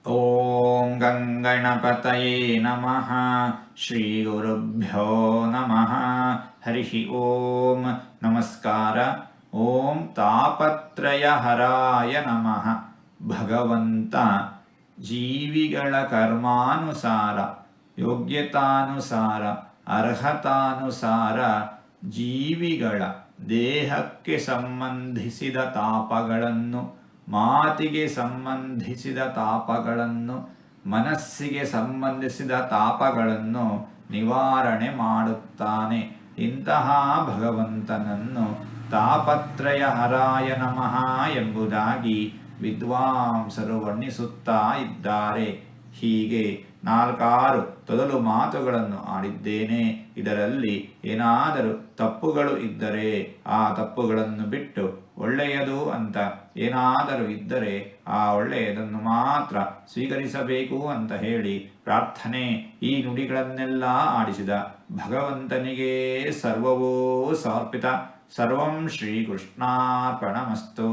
ಓಂ ಗಂಗಣಪತಯೇ ನಮಃ ಶ್ರೀ ಗುರುಭ್ಯೋ ನಮಃ ಹರಿ ಓಂ ನಮಸ್ಕಾರ. ಓಂ ತಾಪತ್ರಯಹರಾಯ ನಮಃ. ಭಗವಂತ ಜೀವಿಗಳ ಕರ್ಮಾನುಸಾರ, ಯೋಗ್ಯತಾನುಸಾರ, ಅರ್ಹತಾನುಸಾರ ಜೀವಿಗಳ ದೇಹಕ್ಕೆ ಸಂಬಂಧಿಸಿದ ತಾಪಗಳನ್ನು, ಮಾತಿಗೆ ಸಂಬಂಧಿಸಿದ ತಾಪಗಳನ್ನು, ಮನಸ್ಸಿಗೆ ಸಂಬಂಧಿಸಿದ ತಾಪಗಳನ್ನು ನಿವಾರಣೆ ಮಾಡುತ್ತಾನೆ. ಇಂತಹ ಭಗವಂತನನ್ನು ತಾಪತ್ರಯ ಹರಾಯ ನಮಃ ಎಂಬುದಾಗಿ ವಿದ್ವಾಂಸರು ವರ್ಣಿಸುತ್ತಾ ಇದ್ದಾರೆ. ಹೀಗೆ 4 ತೊದಲು ಮಾತುಗಳನ್ನು ಆಡಿದ್ದೇನೆ. ಇದರಲ್ಲಿ ಏನಾದರೂ ತಪ್ಪುಗಳು ಇದ್ದರೆ ಆ ತಪ್ಪುಗಳನ್ನು ಬಿಟ್ಟು ಒಳ್ಳೆಯದು ಅಂತ ಏನಾದರೂ ಇದ್ದರೆ ಆ ಒಳ್ಳೆಯದನ್ನು ಮಾತ್ರ ಸ್ವೀಕರಿಸಬೇಕು ಅಂತ ಹೇಳಿ ಪ್ರಾರ್ಥನೆ. ಈ ನುಡಿಗಳನ್ನೆಲ್ಲ ಆಡಿಸಿದ ಭಗವಂತನಿಗೆ ಸರ್ವವೂ ಸಮರ್ಪಿತ. ಸರ್ವಂ ಶ್ರೀಕೃಷ್ಣಾರ್ಪಣಮಸ್ತು.